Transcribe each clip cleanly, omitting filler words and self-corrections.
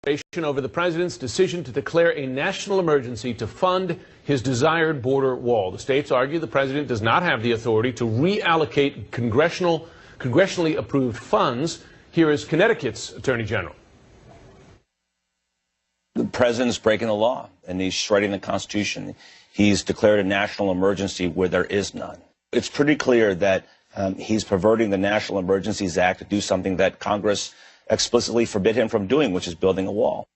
over the president's decision to declare a national emergency to fund his desired border wall. The states argue the president does not have the authority to reallocate congressionally approved funds. Here is Connecticut's Attorney General. The president's breaking the law, and he's shredding the Constitution. He's declared a national emergency where there is none. It's pretty clear that he's perverting the National Emergencies Act to do something that Congress explicitly forbid him from doing, which is building a wall.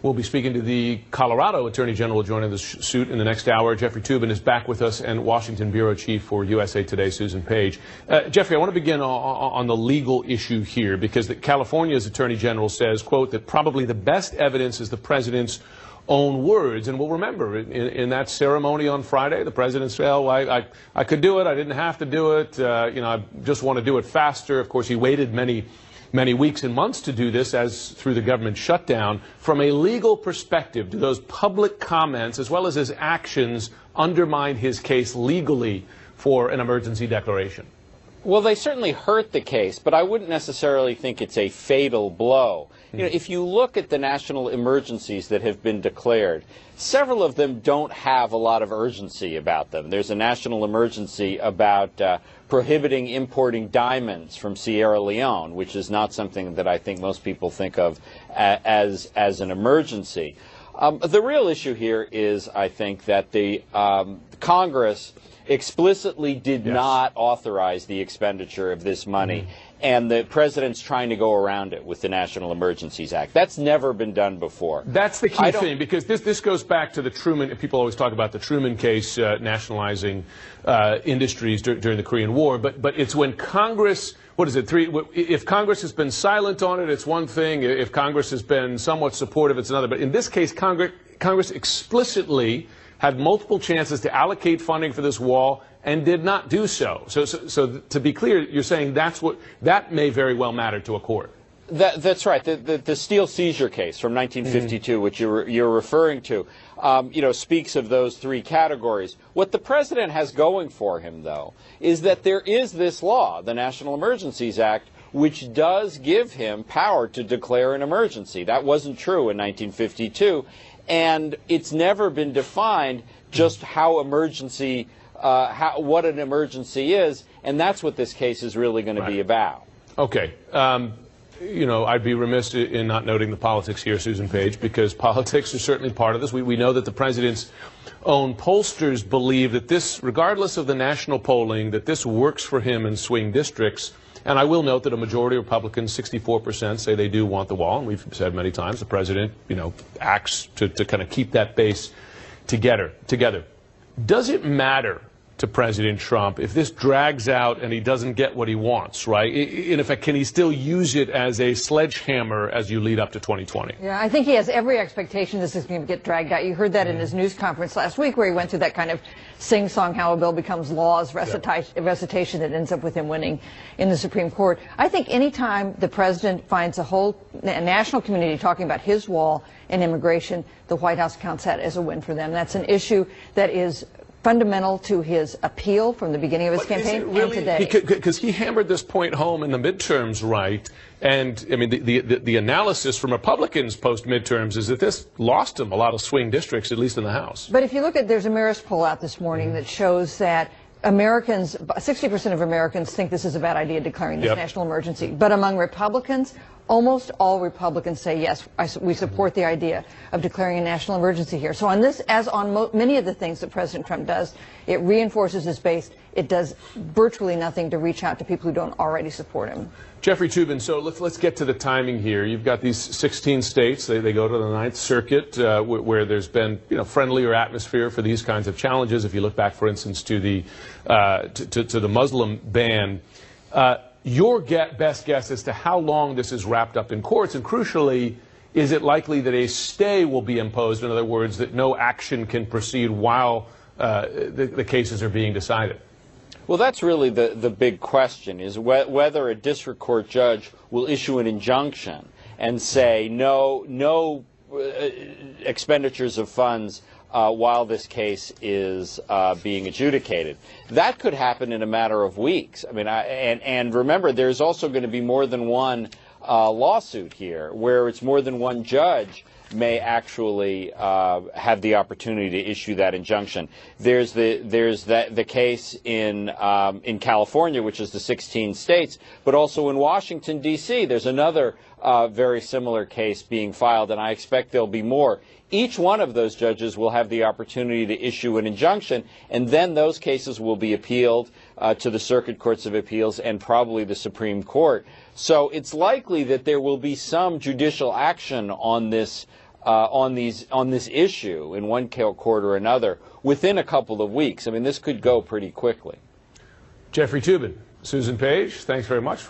We'll be speaking to the Colorado Attorney General joining the suit in the next hour. Jeffrey Toobin is back with us, and Washington Bureau Chief for USA Today, Susan Page. Jeffrey, I want to begin on the legal issue here, because California's Attorney General says, quote, that probably the best evidence is the president's own words. And we'll remember, in that ceremony on Friday, the president said, oh, I could do it, I didn't have to do it, I just want to do it faster. Of course, he waited many weeks and months to do this, as through the government shutdown. From a legal perspective, do those public comments, as well as his actions, undermine his case legally for an emergency declaration? Well, they certainly hurt the case, but I wouldn't necessarily think it's a fatal blow. You know, if you look at the national emergencies that have been declared, several of them don't have a lot of urgency about them. There's a national emergency about prohibiting importing diamonds from Sierra Leone, which is not something that I think most people think of as an emergency. The real issue here is, I think, that the Congress explicitly did not authorize the expenditure of this money, and the president's trying to go around it with the National Emergencies Act. That's never been done before. That's the key thing, because this goes back to the Truman. People always talk about the Truman case, nationalizing industries during the Korean War, but it's when Congress, if Congress has been silent on it, it's one thing. If Congress has been somewhat supportive, it's another. But in this case, Congress explicitly had multiple chances to allocate funding for this wall and did not do so. So to be clear, you're saying that may very well matter to a court. That's right. The steel seizure case from 1952, which you're referring to, speaks of those three categories. What the president has going for him, though, is that there is this law, the National Emergencies Act, which does give him power to declare an emergency. That wasn't true in 1952. And it's never been defined just how emergency, what an emergency is, and that's what this case is really going to be about. Okay. I'd be remiss in not noting the politics here, Susan Page, because politics are certainly part of this. We know that the president's own pollsters believe that this, regardless of the national polling, that this works for him in swing districts. And I will note that a majority of Republicans, 64%, say they do want the wall. And we've said many times the president, acts to kind of keep that base together. Does it matter to President Trump if this drags out and he doesn't get what he wants, right? In effect, can he still use it as a sledgehammer as you lead up to 2020? Yeah, I think he has every expectation this is going to get dragged out. You heard that in his news conference last week, where he went through that kind of sing-song, how a bill becomes law's recitation that ends up with him winning in the Supreme Court. I think any time the president finds a whole national community talking about his wall and immigration, the White House counts that as a win for them. That's an issue that is fundamental to his appeal from the beginning of his campaign and today. Because he hammered this point home in the midterms, right? And, I mean, the analysis from Republicans post-midterms is that this lost him a lot of swing districts, at least in the House. But if you look at, there's a Marist poll out this morning that shows that Americans, 60% of Americans think this is a bad idea, declaring this national emergency. But among Republicans, almost all Republicans say, yes, we support the idea of declaring a national emergency here. So on this, as on many of the things that President Trump does, it reinforces his base. It does virtually nothing to reach out to people who don't already support him. Jeffrey Toobin, so let's get to the timing here. You've got these 16 states. They go to the Ninth Circuit, where there's been friendlier atmosphere for these kinds of challenges. If you look back, for instance, to the Muslim ban. Your best guess as to how long this is wrapped up in courts, and crucially, is it likely that a stay will be imposed? In other words, that no action can proceed while the cases are being decided? Well, that's really the big question, is whether a district court judge will issue an injunction and say no expenditures of funds while this case is being adjudicated. That could happen in a matter of weeks. I mean, and remember, there's also going to be more than one lawsuit here, where it's more than one judge may actually have the opportunity to issue that injunction. There's the case in California, which is the 16 states, but also in Washington, D.C. There's another very similar case being filed, and I expect there'll be more. Each one of those judges will have the opportunity to issue an injunction, and then those cases will be appealed to the Circuit Courts of Appeals and probably the Supreme Court. So it's likely that there will be some judicial action on this issue in one court or another within a couple of weeks. I mean, this could go pretty quickly. Jeffrey Toobin, Susan Page, thanks very much.